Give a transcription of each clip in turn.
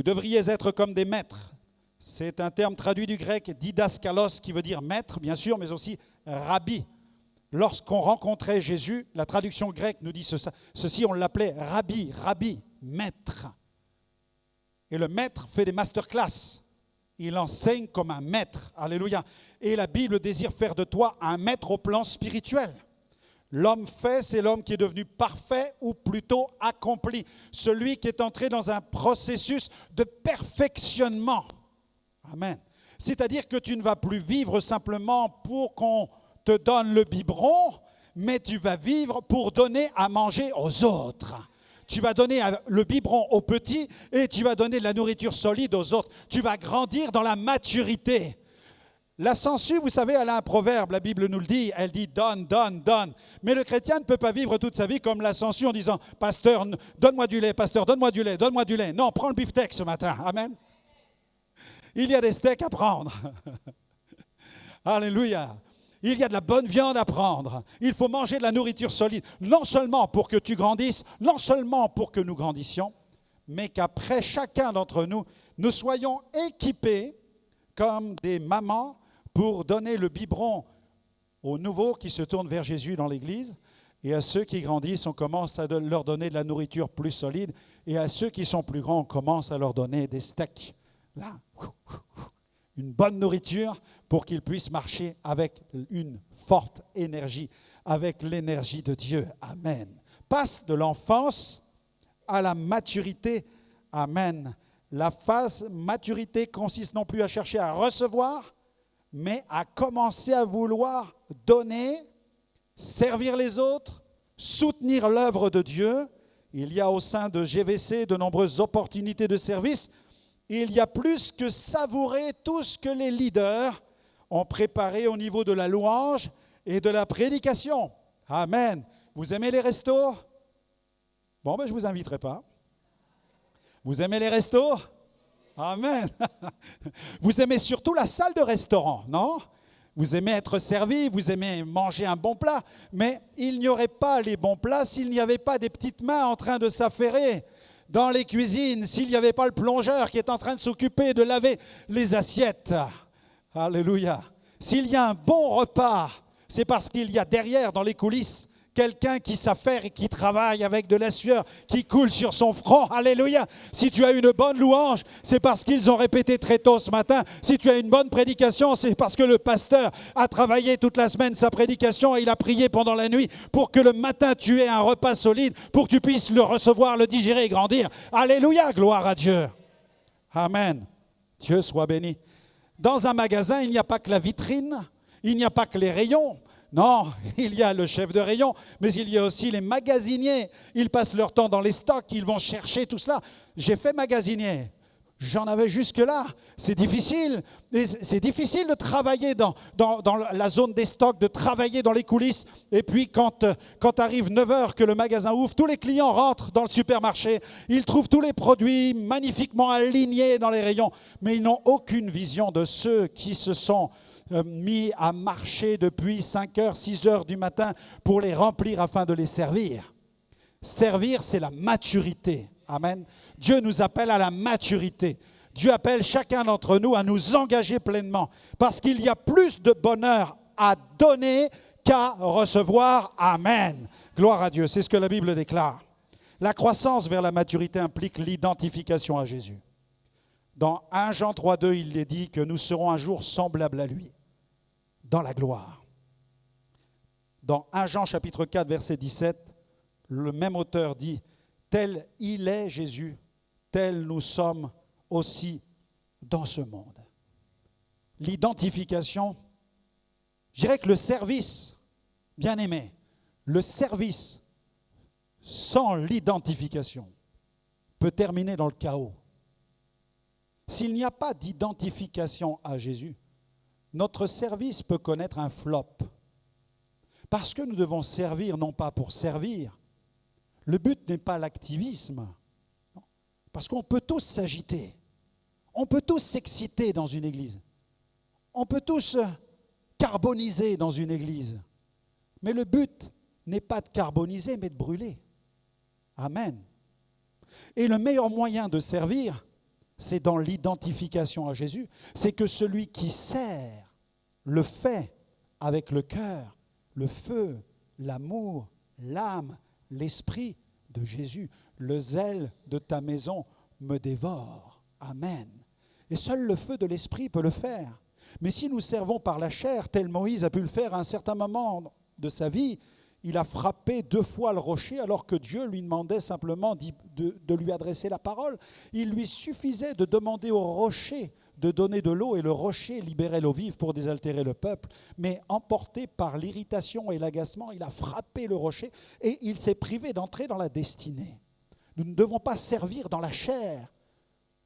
Vous devriez être comme des maîtres. C'est un terme traduit du grec didaskalos qui veut dire maître, bien sûr, mais aussi rabbi. Lorsqu'on rencontrait Jésus, la traduction grecque nous dit ceci, on l'appelait rabbi, maître. Et le maître fait des masterclass. Il enseigne comme un maître. Alléluia. Et la Bible désire faire de toi un maître au plan spirituel. L'homme fait, c'est l'homme qui est devenu parfait ou plutôt accompli. Celui qui est entré dans un processus de perfectionnement. Amen. C'est-à-dire que tu ne vas plus vivre simplement pour qu'on te donne le biberon, mais tu vas vivre pour donner à manger aux autres. Tu vas donner le biberon aux petits et tu vas donner de la nourriture solide aux autres. Tu vas grandir dans la maturité. La sangsue, vous savez, elle a un proverbe, la Bible nous le dit, elle dit « donne, donne, donne ». Mais le chrétien ne peut pas vivre toute sa vie comme la sangsue en disant « Pasteur, donne-moi du lait, pasteur, donne-moi du lait, donne-moi du lait ». Non, prends le beefsteak ce matin, amen. Il y a des steaks à prendre. Alléluia. Il y a de la bonne viande à prendre. Il faut manger de la nourriture solide, non seulement pour que tu grandisses, non seulement pour que nous grandissions, mais qu'après chacun d'entre nous, nous soyons équipés comme des mamans pour donner le biberon aux nouveaux qui se tournent vers Jésus dans l'église. Et à ceux qui grandissent, on commence à leur donner de la nourriture plus solide. Et à ceux qui sont plus grands, on commence à leur donner des steaks. Là, une bonne nourriture pour qu'ils puissent marcher avec une forte énergie, avec l'énergie de Dieu. Amen. Passe de l'enfance à la maturité. Amen. La phase maturité consiste non plus à chercher à recevoir, mais à commencer à vouloir donner, servir les autres, soutenir l'œuvre de Dieu. Il y a au sein de GVC de nombreuses opportunités de service. Il y a plus que savourer tout ce que les leaders ont préparé au niveau de la louange et de la prédication. Amen. Vous aimez les restos? Bon, ben je ne vous inviterai pas. Vous aimez les restos? Amen. Vous aimez surtout la salle de restaurant, non? Vous aimez être servi, vous aimez manger un bon plat, mais il n'y aurait pas les bons plats s'il n'y avait pas des petites mains en train de s'affairer dans les cuisines, s'il n'y avait pas le plongeur qui est en train de s'occuper de laver les assiettes. Alléluia. S'il y a un bon repas, c'est parce qu'il y a derrière, dans les coulisses, quelqu'un qui s'affaire et qui travaille avec de la sueur qui coule sur son front. Alléluia. Si tu as une bonne louange, c'est parce qu'ils ont répété très tôt ce matin. Si tu as une bonne prédication, c'est parce que le pasteur a travaillé toute la semaine sa prédication et il a prié pendant la nuit pour que le matin tu aies un repas solide, pour que tu puisses le recevoir, le digérer et grandir. Alléluia, gloire à Dieu. Amen. Dieu soit béni. Dans un magasin, il n'y a pas que la vitrine, il n'y a pas que les rayons. Non, il y a le chef de rayon, mais il y a aussi les magasiniers. Ils passent leur temps dans les stocks, ils vont chercher tout cela. J'ai fait magasinier, j'en avais jusque-là. C'est difficile. Et c'est difficile de travailler dans la zone des stocks, de travailler dans les coulisses. Et puis quand arrive 9 heures que le magasin ouvre, tous les clients rentrent dans le supermarché. Ils trouvent tous les produits magnifiquement alignés dans les rayons. Mais ils n'ont aucune vision de ceux qui se sont mis à marcher depuis 5 heures, 6 heures du matin pour les remplir afin de les servir. Servir, c'est la maturité. Amen. Dieu nous appelle à la maturité. Dieu appelle chacun d'entre nous à nous engager pleinement parce qu'il y a plus de bonheur à donner qu'à recevoir. Amen. Gloire à Dieu. C'est ce que la Bible déclare. La croissance vers la maturité implique l'identification à Jésus. Dans 1 Jean 3,2, il est dit que nous serons un jour semblables à lui, dans la gloire. Dans 1 Jean chapitre 4, verset 17, le même auteur dit « Tel il est Jésus, tel nous sommes aussi dans ce monde. » L'identification, je dirais que le service, bien aimé, le service sans l'identification peut terminer dans le chaos. S'il n'y a pas d'identification à Jésus, notre service peut connaître un flop. Parce que nous devons servir, non pas pour servir. Le but n'est pas l'activisme. Parce qu'on peut tous s'agiter. On peut tous s'exciter dans une église. On peut tous carboniser dans une église. Mais le but n'est pas de carboniser, mais de brûler. Amen. Et le meilleur moyen de servir, c'est dans l'identification à Jésus. C'est que celui qui sert le fait avec le cœur, le feu, l'amour, l'âme, l'esprit de Jésus. Le zèle de ta maison me dévore. Amen. Et seul le feu de l'esprit peut le faire. Mais si nous servons par la chair, tel Moïse a pu le faire à un certain moment de sa vie, il a frappé 2 fois le rocher alors que Dieu lui demandait simplement de lui adresser la parole. Il lui suffisait de demander au rocher de donner de l'eau et le rocher libérait l'eau vive pour désaltérer le peuple. Mais emporté par l'irritation et l'agacement, il a frappé le rocher et il s'est privé d'entrer dans la destinée. Nous ne devons pas servir dans la chair,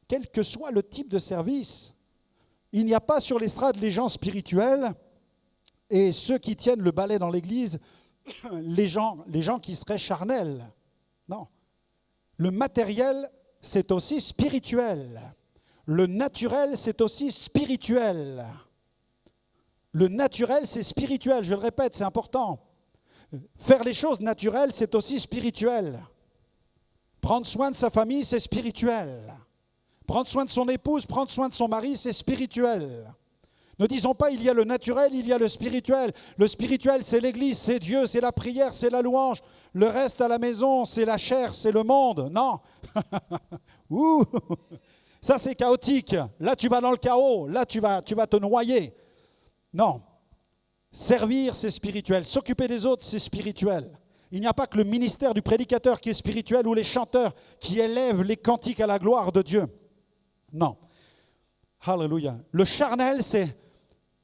quel que soit le type de service. Il n'y a pas sur l'estrade les gens spirituels et ceux qui tiennent le balai dans l'église, les gens qui seraient charnels. Non. Le matériel, c'est aussi spirituel. Le naturel, c'est aussi spirituel. Le naturel, c'est spirituel. Je le répète, c'est important. Faire les choses naturelles, c'est aussi spirituel. Prendre soin de sa famille, c'est spirituel. Prendre soin de son épouse, prendre soin de son mari, c'est spirituel. Ne disons pas il y a le naturel, il y a le spirituel. Le spirituel, c'est l'Église, c'est Dieu, c'est la prière, c'est la louange. Le reste à la maison, c'est la chair, c'est le monde. Non. Ouh. Ça, c'est chaotique. Là, tu vas dans le chaos. Là, tu vas te noyer. Non. Servir, c'est spirituel. S'occuper des autres, c'est spirituel. Il n'y a pas que le ministère du prédicateur qui est spirituel ou les chanteurs qui élèvent les cantiques à la gloire de Dieu. Non. Alléluia. Le charnel, c'est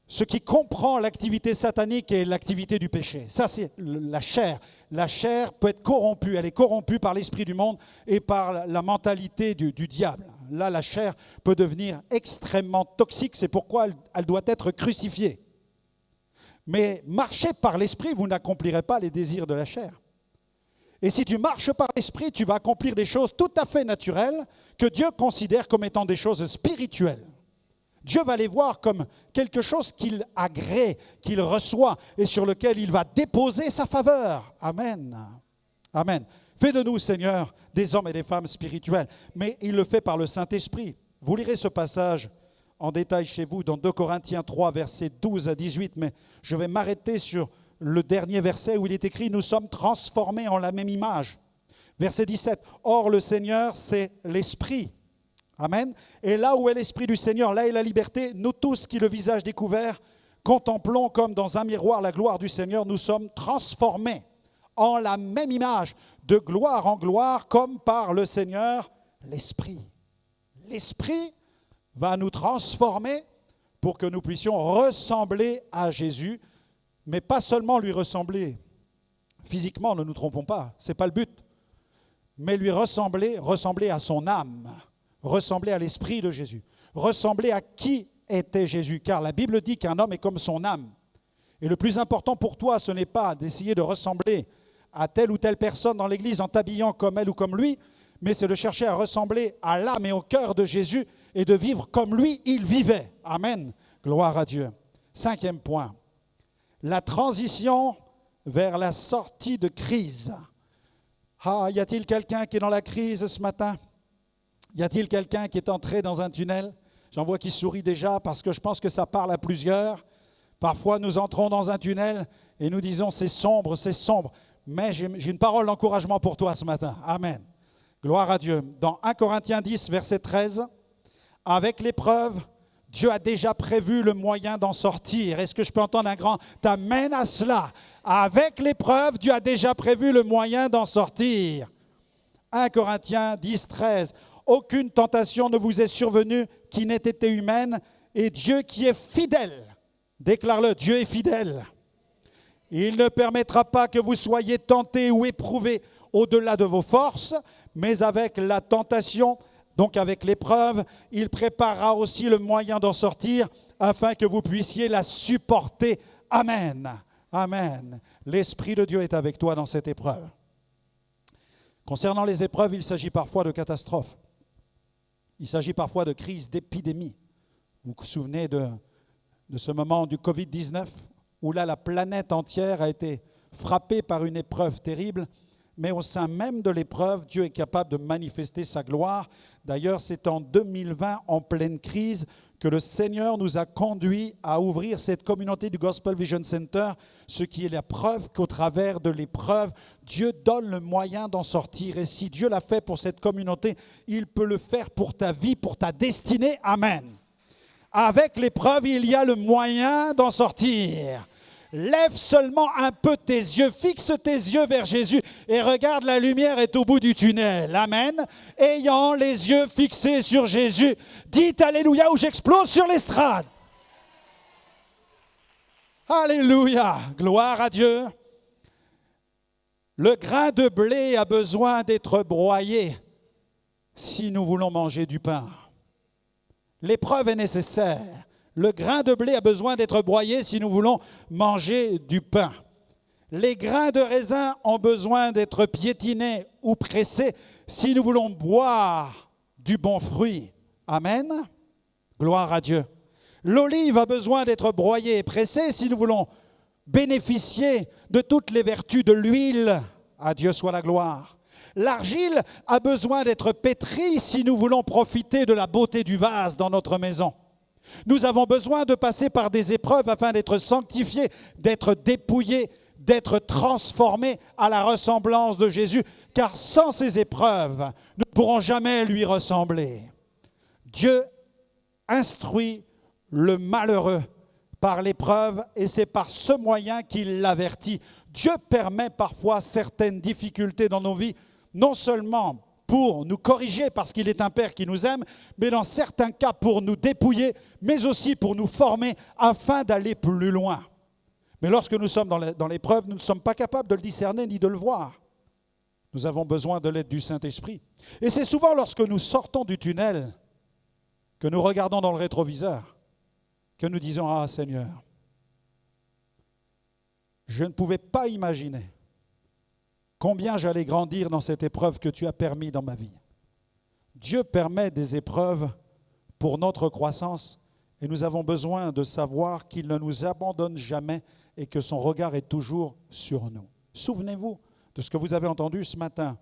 ce qui comprend l'activité satanique et l'activité du péché. Ça, c'est la chair. La chair peut être corrompue. Elle est corrompue par l'esprit du monde et par la mentalité du diable. Là, la chair peut devenir extrêmement toxique. C'est pourquoi elle doit être crucifiée. Mais marchez par l'esprit, vous n'accomplirez pas les désirs de la chair. Et si tu marches par l'esprit, tu vas accomplir des choses tout à fait naturelles que Dieu considère comme étant des choses spirituelles. Dieu va les voir comme quelque chose qu'il agrée, qu'il reçoit et sur lequel il va déposer sa faveur. Amen. Amen. Fais de nous, Seigneur, des hommes et des femmes spirituels. Mais il le fait par le Saint-Esprit. Vous lirez ce passage en détail chez vous dans 2 Corinthiens 3, versets 12 à 18. Mais je vais m'arrêter sur le dernier verset où il est écrit « Nous sommes transformés en la même image ». Verset 17. « Or, le Seigneur, c'est l'Esprit. » Amen. Et là où est l'Esprit du Seigneur, là est la liberté. Nous tous qui, le visage découvert, contemplons comme dans un miroir la gloire du Seigneur, nous sommes transformés en la même image, de gloire en gloire, comme par le Seigneur, l'Esprit. L'Esprit va nous transformer pour que nous puissions ressembler à Jésus, mais pas seulement lui ressembler physiquement, ne nous trompons pas, ce n'est pas le but, mais lui ressembler à son âme. Ressembler à l'esprit de Jésus, ressembler à qui était Jésus, car la Bible dit qu'un homme est comme son âme. Et le plus important pour toi, ce n'est pas d'essayer de ressembler à telle ou telle personne dans l'église en t'habillant comme elle ou comme lui, mais c'est de chercher à ressembler à l'âme et au cœur de Jésus et de vivre comme lui, il vivait. Amen. Gloire à Dieu. 5e point, la transition vers la sortie de crise. Ah, y a-t-il quelqu'un qui est dans la crise ce matin ? Y a-t-il quelqu'un qui est entré dans un tunnel ? J'en vois qui sourit déjà parce que je pense que ça parle à plusieurs. Parfois, nous entrons dans un tunnel et nous disons c'est sombre, c'est sombre. Mais j'ai une parole d'encouragement pour toi ce matin. Amen. Gloire à Dieu. Dans 1 Corinthiens 10, verset 13, « Avec l'épreuve, Dieu a déjà prévu le moyen d'en sortir. » Est-ce que je peux entendre un grand « Amen » à cela ? Avec l'épreuve, Dieu a déjà prévu le moyen d'en sortir. 1 Corinthiens 10, 13, « Aucune tentation ne vous est survenue qui n'ait été humaine, et Dieu qui est fidèle, déclare-le, Dieu est fidèle. Il ne permettra pas que vous soyez tentés ou éprouvés au-delà de vos forces, mais avec la tentation, donc avec l'épreuve, il préparera aussi le moyen d'en sortir, afin que vous puissiez la supporter. Amen. Amen. L'Esprit de Dieu est avec toi dans cette épreuve. Concernant les épreuves, il s'agit parfois de catastrophes. Il s'agit parfois de crises, d'épidémies. Vous vous souvenez de ce moment du Covid-19 où là, la planète entière a été frappée par une épreuve terrible. mais au sein même de l'épreuve, Dieu est capable de manifester sa gloire. D'ailleurs, c'est en 2020, en pleine crise, que le Seigneur nous a conduits à ouvrir cette communauté du Gospel Vision Center, ce qui est la preuve qu'au travers de l'épreuve, Dieu donne le moyen d'en sortir. Et si Dieu l'a fait pour cette communauté, il peut le faire pour ta vie, pour ta destinée. Amen. Avec l'épreuve, il y a le moyen d'en sortir. Lève seulement un peu tes yeux, fixe tes yeux vers Jésus et regarde, la lumière est au bout du tunnel. Amen. Ayant les yeux fixés sur Jésus, dites Alléluia ou j'explose sur l'estrade. Alléluia, gloire à Dieu. Le grain de blé a besoin d'être broyé si nous voulons manger du pain. L'épreuve est nécessaire. Le grain de blé a besoin d'être broyé si nous voulons manger du pain. Les grains de raisin ont besoin d'être piétinés ou pressés si nous voulons boire du bon fruit. Amen. Gloire à Dieu. L'olive a besoin d'être broyée et pressée si nous voulons bénéficier de toutes les vertus de l'huile. À Dieu soit la gloire. L'argile a besoin d'être pétrie si nous voulons profiter de la beauté du vase dans notre maison. Nous avons besoin de passer par des épreuves afin d'être sanctifiés, d'être dépouillés, d'être transformés à la ressemblance de Jésus, car sans ces épreuves, nous ne pourrons jamais lui ressembler. Dieu instruit le malheureux par l'épreuve et c'est par ce moyen qu'il l'avertit. Dieu permet parfois certaines difficultés dans nos vies, non seulement pour nous corriger parce qu'il est un Père qui nous aime, mais dans certains cas pour nous dépouiller, mais aussi pour nous former afin d'aller plus loin. Mais lorsque nous sommes dans l'épreuve, nous ne sommes pas capables de le discerner ni de le voir. Nous avons besoin de l'aide du Saint-Esprit. Et c'est souvent lorsque nous sortons du tunnel, que nous regardons dans le rétroviseur, que nous disons « Ah Seigneur, je ne pouvais pas imaginer combien j'allais grandir dans cette épreuve que tu as permis dans ma vie. » Dieu permet des épreuves pour notre croissance et nous avons besoin de savoir qu'il ne nous abandonne jamais et que son regard est toujours sur nous. Souvenez-vous de ce que vous avez entendu ce matin,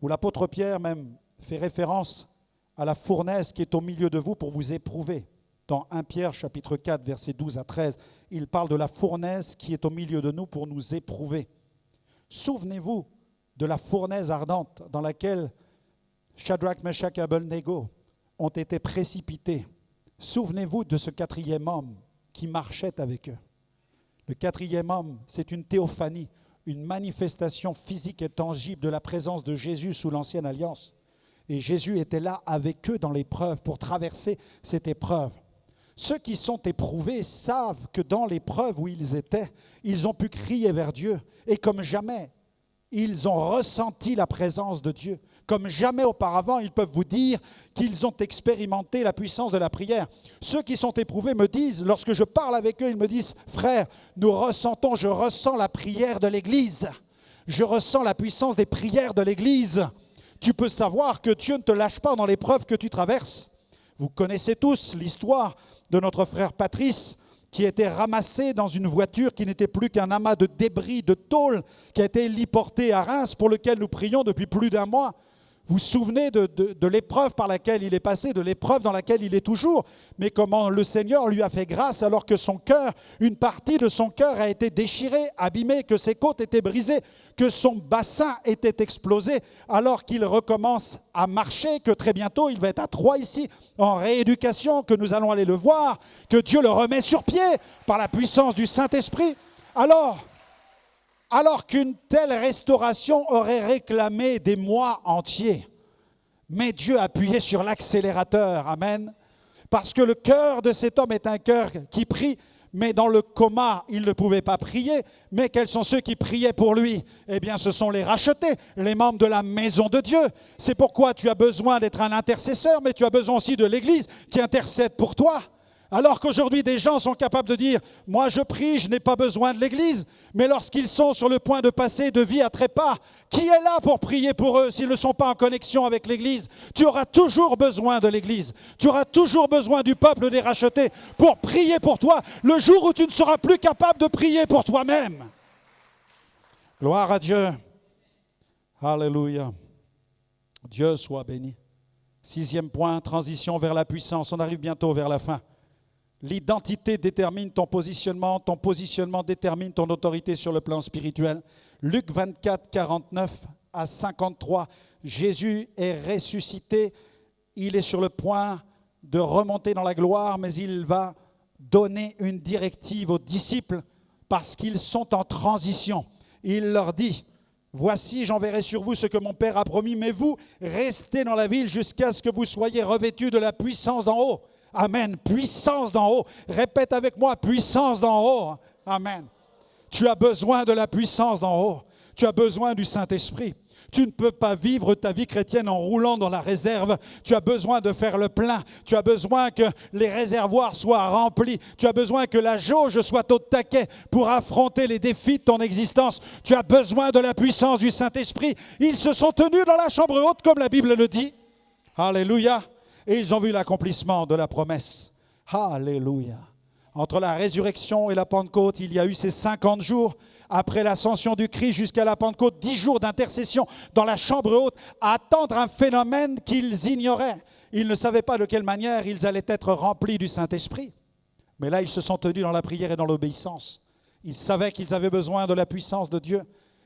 où l'apôtre Pierre même fait référence à la fournaise qui est au milieu de vous pour vous éprouver. Dans 1 Pierre chapitre 4, versets 12 à 13, il parle de la fournaise qui est au milieu de nous pour nous éprouver. Souvenez-vous de la fournaise ardente dans laquelle Shadrach, Meshach et Abednego ont été précipités. Souvenez-vous de ce quatrième homme qui marchait avec eux. Le quatrième homme, c'est une théophanie, une manifestation physique et tangible de la présence de Jésus sous l'ancienne alliance. Et Jésus était là avec eux dans l'épreuve pour traverser cette épreuve. Ceux qui sont éprouvés savent que dans l'épreuve où ils étaient, ils ont pu crier vers Dieu. Et comme jamais, ils ont ressenti la présence de Dieu. Comme jamais auparavant, ils peuvent vous dire qu'ils ont expérimenté la puissance de la prière. Ceux qui sont éprouvés me disent, lorsque je parle avec eux, ils me disent « Frère, je ressens la prière de l'Église. Je ressens la puissance des prières de l'Église. » Tu peux savoir que Dieu ne te lâche pas dans l'épreuve que tu traverses. Vous connaissez tous l'histoire de notre frère Patrice qui a été ramassé dans une voiture qui n'était plus qu'un amas de débris, de tôle, qui a été héliporté à Reims, pour lequel nous prions depuis plus d'un mois. Vous vous souvenez de l'épreuve par laquelle il est passé, de l'épreuve dans laquelle il est toujours, mais comment le Seigneur lui a fait grâce alors que son cœur, une partie de son cœur a été déchirée, abîmée, que ses côtes étaient brisées, que son bassin était explosé, alors qu'il recommence à marcher, que très bientôt il va être à Troyes ici, en rééducation, que nous allons aller le voir, que Dieu le remet sur pied par la puissance du Saint-Esprit. Alors qu'une telle restauration aurait réclamé des mois entiers. Mais Dieu a appuyé sur l'accélérateur, amen. Parce que le cœur de cet homme est un cœur qui prie, mais dans le coma, il ne pouvait pas prier. Mais quels sont ceux qui priaient pour lui? Eh bien, ce sont les rachetés, les membres de la maison de Dieu. C'est pourquoi tu as besoin d'être un intercesseur, mais tu as besoin aussi de l'Église qui intercède pour toi. Alors qu'aujourd'hui, des gens sont capables de dire « Moi, je prie, je n'ai pas besoin de l'Église. » Mais lorsqu'ils sont sur le point de passer de vie à trépas, qui est là pour prier pour eux s'ils ne sont pas en connexion avec l'Église? Tu auras toujours besoin de l'Église. Tu auras toujours besoin du peuple des rachetés pour prier pour toi le jour où tu ne seras plus capable de prier pour toi-même. Gloire à Dieu. Alléluia. Dieu soit béni. 6e point, transition vers la puissance. On arrive bientôt vers la fin. L'identité détermine ton positionnement détermine ton autorité sur le plan spirituel. Luc 24, 49 à 53, Jésus est ressuscité, il est sur le point de remonter dans la gloire, mais il va donner une directive aux disciples parce qu'ils sont en transition. Il leur dit, voici, j'enverrai sur vous ce que mon Père a promis, mais vous, restez dans la ville jusqu'à ce que vous soyez revêtus de la puissance d'en haut. Amen. Puissance d'en haut. Répète avec moi, puissance d'en haut. Amen. Tu as besoin de la puissance d'en haut. Tu as besoin du Saint-Esprit. Tu ne peux pas vivre ta vie chrétienne en roulant dans la réserve. Tu as besoin de faire le plein. Tu as besoin que les réservoirs soient remplis. Tu as besoin que la jauge soit au taquet pour affronter les défis de ton existence. Tu as besoin de la puissance du Saint-Esprit. Ils se sont tenus dans la chambre haute, comme la Bible le dit. Alléluia. Et ils ont vu l'accomplissement de la promesse. Alléluia. Entre la résurrection et la Pentecôte, il y a eu ces 50 jours. Après l'ascension du Christ jusqu'à la Pentecôte, 10 jours d'intercession dans la chambre haute, à attendre un phénomène qu'ils ignoraient. Ils ne savaient pas de quelle manière ils allaient être remplis du Saint-Esprit. Mais là, ils se sont tenus dans la prière et dans l'obéissance. Ils savaient qu'ils avaient besoin de la puissance de Dieu.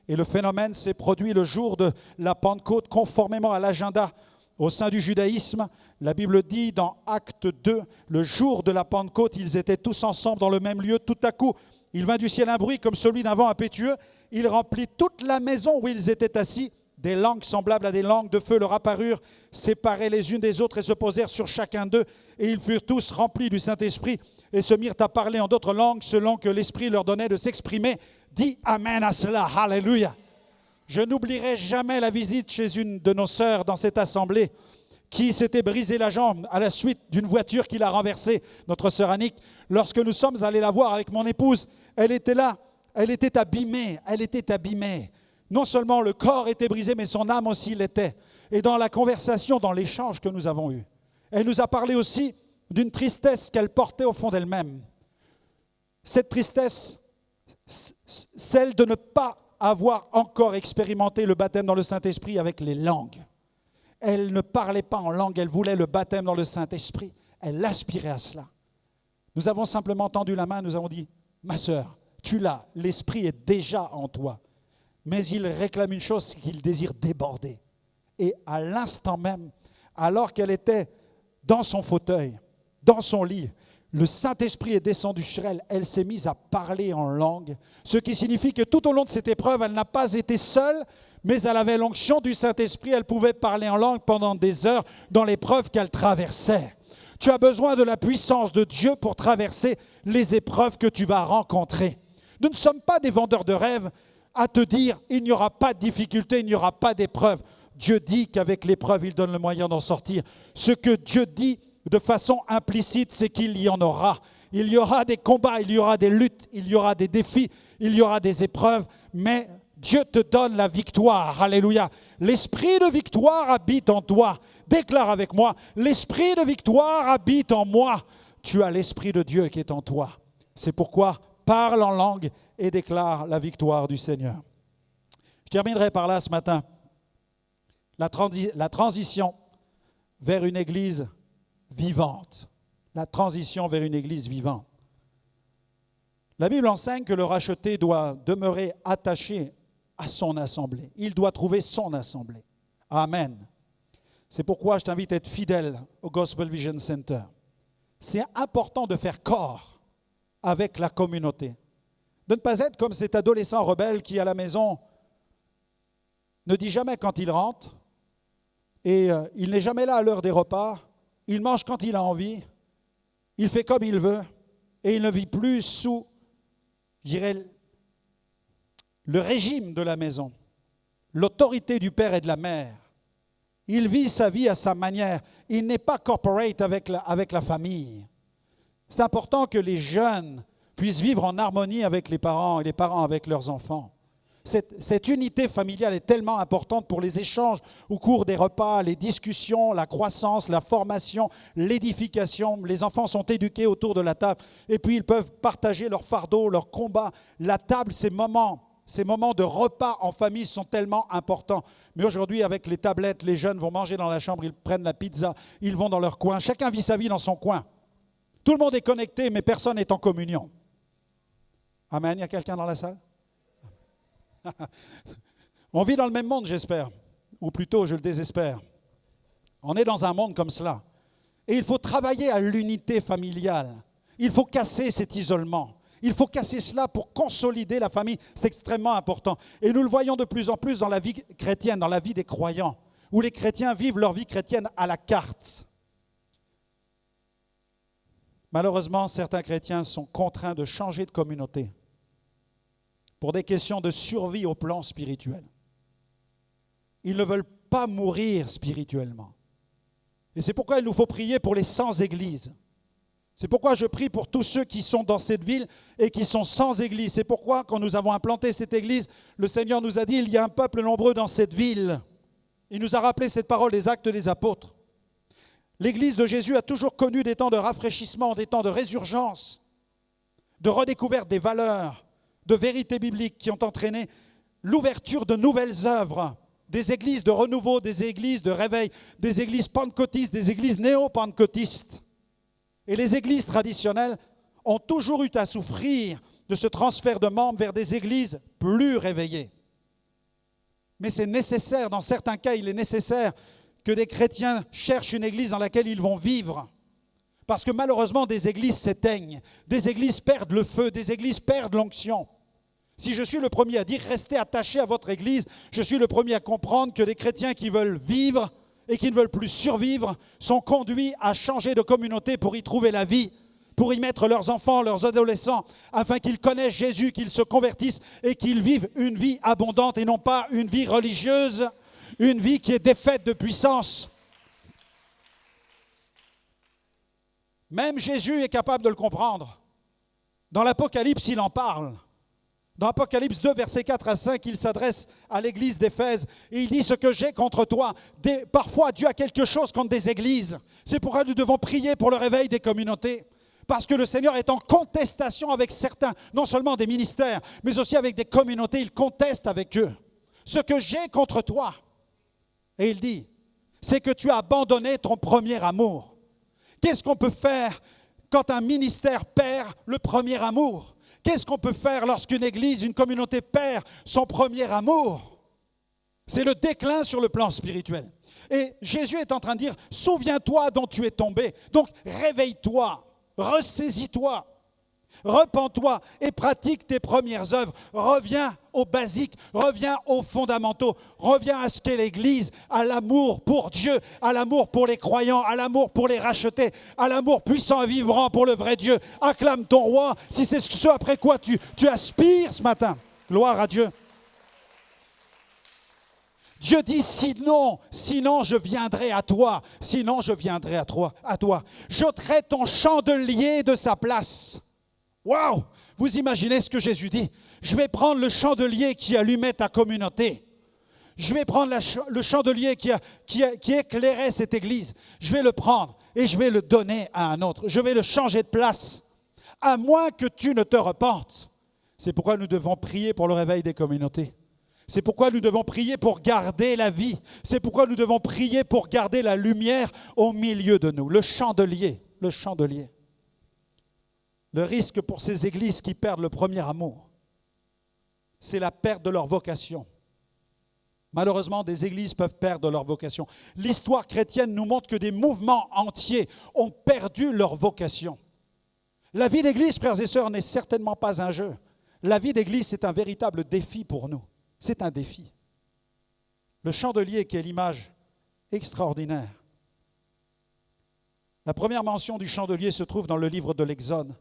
Et le phénomène s'est produit le jour de la Pentecôte, conformément à l'agenda. Au sein du judaïsme, la Bible dit dans Acte 2, le jour de la Pentecôte, ils étaient tous ensemble dans le même lieu. Tout à coup, il vint du ciel un bruit comme celui d'un vent impétueux. Il remplit toute la maison où ils étaient assis. Des langues semblables à des langues de feu leur apparurent, séparées les unes des autres et se posèrent sur chacun d'eux. Et ils furent tous remplis du Saint-Esprit et se mirent à parler en d'autres langues selon que l'Esprit leur donnait de s'exprimer. Dis Amen à cela. Alléluia. Je n'oublierai jamais la visite chez une de nos sœurs dans cette assemblée qui s'était brisé la jambe à la suite d'une voiture qui l'a renversée, notre sœur Annick. Lorsque nous sommes allés la voir avec mon épouse, elle était là, elle était abîmée. Non seulement le corps était brisé, mais son âme aussi l'était. Et dans la conversation, dans l'échange que nous avons eu, elle nous a parlé aussi d'une tristesse qu'elle portait au fond d'elle-même. Cette tristesse, celle de ne pas avoir encore expérimenté le baptême dans le Saint-Esprit avec les langues. Elle ne parlait pas en langue, elle voulait le baptême dans le Saint-Esprit. Elle aspirait à cela. Nous avons simplement tendu la main, nous avons dit, ma sœur, tu l'as, l'Esprit est déjà en toi. Mais il réclame une chose, c'est qu'il désire déborder. Et à l'instant même, alors qu'elle était dans son fauteuil, dans son lit, le Saint-Esprit est descendu sur elle, elle s'est mise à parler en langue, ce qui signifie que tout au long de cette épreuve, elle n'a pas été seule, mais elle avait l'onction du Saint-Esprit, elle pouvait parler en langue pendant des heures dans l'épreuve qu'elle traversait. Tu as besoin de la puissance de Dieu pour traverser les épreuves que tu vas rencontrer. Nous ne sommes pas des vendeurs de rêves à te dire il n'y aura pas de difficulté, il n'y aura pas d'épreuve. Dieu dit qu'avec l'épreuve, il donne le moyen d'en sortir. Ce que Dieu dit de façon implicite, c'est qu'il y en aura. Il y aura des combats, il y aura des luttes, il y aura des défis, il y aura des épreuves, mais Dieu te donne la victoire. Alléluia. L'esprit de victoire habite en toi. Déclare avec moi, l'esprit de victoire habite en moi. Tu as l'esprit de Dieu qui est en toi. C'est pourquoi parle en langue et déclare la victoire du Seigneur. Je terminerai par là ce matin. La transition vers une église vivante. La transition vers une église vivante. La Bible enseigne que le racheté doit demeurer attaché à son assemblée. Il doit trouver son assemblée. Amen. C'est pourquoi je t'invite à être fidèle au Gospel Vision Center. C'est important de faire corps avec la communauté. De ne pas être comme cet adolescent rebelle qui, à la maison, ne dit jamais quand il rentre et il n'est jamais là à l'heure des repas. Il mange quand il a envie. Il fait comme il veut et il ne vit plus sous, je dirais, le régime de la maison, l'autorité du père et de la mère. Il vit sa vie à sa manière. Il n'est pas corporate avec la famille. C'est important que les jeunes puissent vivre en harmonie avec les parents et les parents avec leurs enfants. Cette unité familiale est tellement importante pour les échanges au cours des repas, les discussions, la croissance, la formation, l'édification. Les enfants sont éduqués autour de la table et puis ils peuvent partager leur fardeau, leur combat. La table, c'est moment Ces moments de repas en famille sont tellement importants. Mais aujourd'hui, avec les tablettes, les jeunes vont manger dans la chambre, ils prennent la pizza, ils vont dans leur coin. Chacun vit sa vie dans son coin. Tout le monde est connecté, mais personne n'est en communion. Amen, il y a quelqu'un dans la salle? On vit dans le même monde, j'espère. Ou plutôt, je le désespère. On est dans un monde comme cela. Et il faut travailler à l'unité familiale. Il faut casser cet isolement. Il faut casser cela pour consolider la famille. C'est extrêmement important. Et nous le voyons de plus en plus dans la vie chrétienne, dans la vie des croyants, où les chrétiens vivent leur vie chrétienne à la carte. Malheureusement, certains chrétiens sont contraints de changer de communauté pour des questions de survie au plan spirituel. Ils ne veulent pas mourir spirituellement. Et c'est pourquoi il nous faut prier pour les sans-église. C'est pourquoi je prie pour tous ceux qui sont dans cette ville et qui sont sans église. C'est pourquoi, quand nous avons implanté cette église, le Seigneur nous a dit, il y a un peuple nombreux dans cette ville. Il nous a rappelé cette parole des Actes des Apôtres. L'église de Jésus a toujours connu des temps de rafraîchissement, des temps de résurgence, de redécouverte des valeurs, de vérités bibliques qui ont entraîné l'ouverture de nouvelles œuvres, des églises de renouveau, des églises de réveil, des églises pentecôtistes, des églises néo-pentecôtistes. Et les églises traditionnelles ont toujours eu à souffrir de ce transfert de membres vers des églises plus réveillées. Mais c'est nécessaire, dans certains cas, il est nécessaire que des chrétiens cherchent une église dans laquelle ils vont vivre. Parce que malheureusement, des églises s'éteignent, des églises perdent le feu, des églises perdent l'onction. Si je suis le premier à dire « restez attachés à votre église », je suis le premier à comprendre que les chrétiens qui veulent vivre et qui ne veulent plus survivre sont conduits à changer de communauté pour y trouver la vie, pour y mettre leurs enfants, leurs adolescents, afin qu'ils connaissent Jésus, qu'ils se convertissent et qu'ils vivent une vie abondante et non pas une vie religieuse, une vie qui est défaite de puissance. Même Jésus est capable de le comprendre. Dans l'Apocalypse, il en parle. Dans Apocalypse 2, versets 4 à 5, il s'adresse à l'église d'Éphèse et il dit « Ce que j'ai contre toi, parfois Dieu a quelque chose contre des églises. C'est pourquoi nous devons prier pour le réveil des communautés. Parce que le Seigneur est en contestation avec certains, non seulement des ministères, mais aussi avec des communautés. Il conteste avec eux. Ce que j'ai contre toi, et il dit, c'est que tu as abandonné ton premier amour. Qu'est-ce qu'on peut faire quand un ministère perd le premier amour ? Qu'est-ce qu'on peut faire lorsqu'une église, une communauté perd son premier amour? C'est le déclin sur le plan spirituel. Et Jésus est en train de dire, souviens-toi dont tu es tombé. Donc réveille-toi, ressaisis-toi, repens-toi et pratique tes premières œuvres. Reviens aux basiques, reviens aux fondamentaux, reviens à ce qu'est l'Église, à l'amour pour Dieu, à l'amour pour les croyants, à l'amour pour les rachetés, à l'amour puissant et vibrant pour le vrai Dieu. Acclame ton roi, si c'est ce après quoi tu aspires ce matin. Gloire à Dieu. Dieu dit, sinon je viendrai à toi, sinon je viendrai à toi. J'ôterai ton chandelier de sa place. Waouh! Vous imaginez ce que Jésus dit? Je vais prendre le chandelier qui allumait ta communauté. Je vais prendre le chandelier qui éclairait cette église. Je vais le prendre et je vais le donner à un autre. Je vais le changer de place, à moins que tu ne te repentes. C'est pourquoi nous devons prier pour le réveil des communautés. C'est pourquoi nous devons prier pour garder la vie. C'est pourquoi nous devons prier pour garder la lumière au milieu de nous. Le chandelier. Le risque pour ces églises qui perdent le premier amour, c'est la perte de leur vocation. Malheureusement, des églises peuvent perdre leur vocation. L'histoire chrétienne nous montre que des mouvements entiers ont perdu leur vocation. La vie d'église, frères et sœurs, n'est certainement pas un jeu. La vie d'église, c'est un véritable défi pour nous. C'est un défi. Le chandelier qui est l'image extraordinaire. La première mention du chandelier se trouve dans le livre de l'Exode.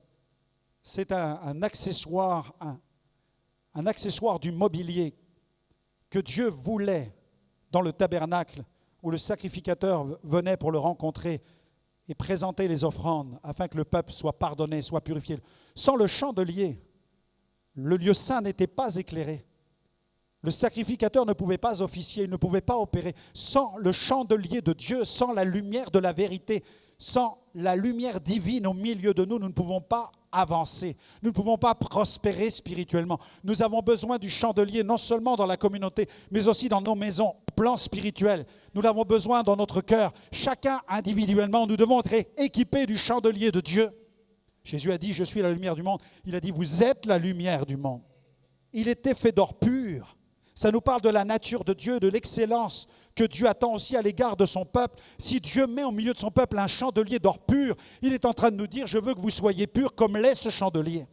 C'est un accessoire du mobilier que Dieu voulait dans le tabernacle où le sacrificateur venait pour le rencontrer et présenter les offrandes afin que le peuple soit pardonné, soit purifié. Sans le chandelier, le lieu saint n'était pas éclairé. Le sacrificateur ne pouvait pas officier, il ne pouvait pas opérer. Sans le chandelier de Dieu, sans la lumière de la vérité, sans la lumière divine au milieu de nous, nous ne pouvons pas avancer. Nous ne pouvons pas prospérer spirituellement. Nous avons besoin du chandelier, non seulement dans la communauté, mais aussi dans nos maisons, plan spirituel. Nous l'avons besoin dans notre cœur. Chacun individuellement, nous devons être équipés du chandelier de Dieu. Jésus a dit, je suis la lumière du monde. Il a dit, vous êtes la lumière du monde. Il était fait d'or pur. Ça nous parle de la nature de Dieu, de l'excellence que Dieu attend aussi à l'égard de son peuple. Si Dieu met au milieu de son peuple un chandelier d'or pur, il est en train de nous dire, je veux que vous soyez purs comme l'est ce chandelier.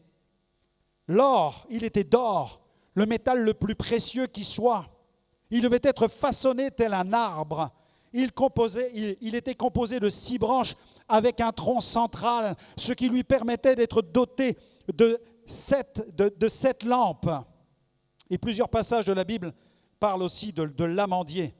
L'or, il était d'or, le métal le plus précieux qui soit. Il devait être façonné tel un arbre. Il était composé de 6 branches avec un tronc central, ce qui lui permettait d'être doté de 7 lampes. Et plusieurs passages de la Bible parlent aussi de l'amandier,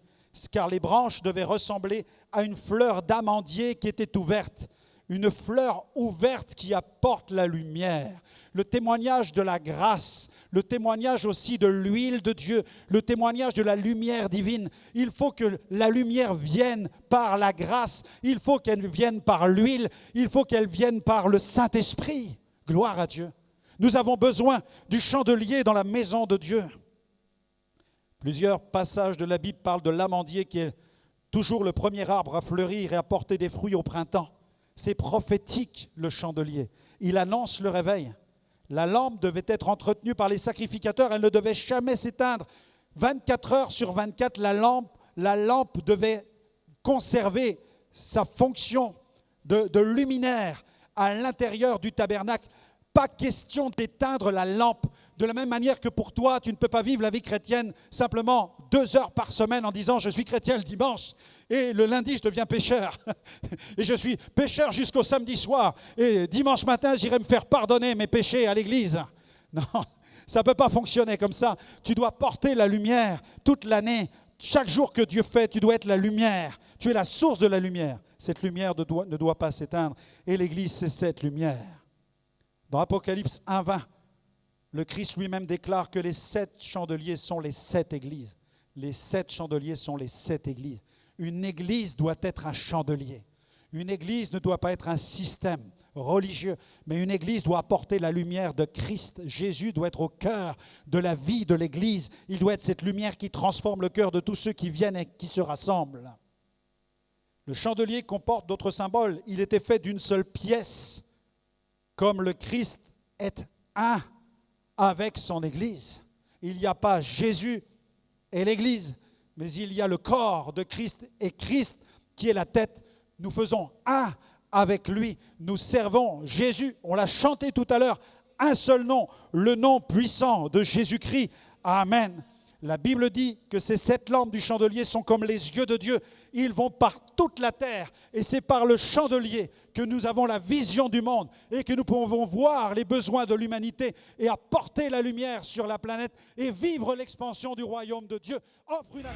car les branches devaient ressembler à une fleur d'amandier qui était ouverte, une fleur ouverte qui apporte la lumière, le témoignage de la grâce, le témoignage aussi de l'huile de Dieu, le témoignage de la lumière divine. Il faut que la lumière vienne par la grâce, il faut qu'elle vienne par l'huile, il faut qu'elle vienne par le Saint-Esprit. Gloire à Dieu. Nous avons besoin du chandelier dans la maison de Dieu. Plusieurs passages de la Bible parlent de l'amandier qui est toujours le premier arbre à fleurir et à porter des fruits au printemps. C'est prophétique, le chandelier. Il annonce le réveil. La lampe devait être entretenue par les sacrificateurs, elle ne devait jamais s'éteindre. 24 heures sur 24, la lampe devait conserver sa fonction de luminaire à l'intérieur du tabernacle. Pas question d'éteindre la lampe. De la même manière que pour toi, tu ne peux pas vivre la vie chrétienne simplement 2 heures par semaine en disant « je suis chrétien le dimanche et le lundi je deviens pécheur et je suis pécheur jusqu'au samedi soir et dimanche matin j'irai me faire pardonner mes péchés à l'église ». Non, ça ne peut pas fonctionner comme ça. Tu dois porter la lumière toute l'année. Chaque jour que Dieu fait, tu dois être la lumière. Tu es la source de la lumière. Cette lumière ne doit pas s'éteindre et l'église c'est cette lumière. Dans Apocalypse 1:20, le Christ lui-même déclare que les 7 chandeliers sont les 7 églises. Les 7 chandeliers sont les 7 églises. Une église doit être un chandelier. Une église ne doit pas être un système religieux, mais une église doit apporter la lumière de Christ. Jésus doit être au cœur de la vie de l'église. Il doit être cette lumière qui transforme le cœur de tous ceux qui viennent et qui se rassemblent. Le chandelier comporte d'autres symboles. Il était fait d'une seule pièce, comme le Christ est un avec son Église. Il n'y a pas Jésus et l'Église, mais il y a le corps de Christ et Christ qui est la tête. Nous faisons un avec lui. Nous servons Jésus. On l'a chanté tout à l'heure. Un seul nom, le nom puissant de Jésus-Christ. Amen. La Bible dit que ces 7 lampes du chandelier sont comme les yeux de Dieu. Ils vont par toute la terre et c'est par le chandelier que nous avons la vision du monde et que nous pouvons voir les besoins de l'humanité et apporter la lumière sur la planète et vivre l'expansion du royaume de Dieu. Offre une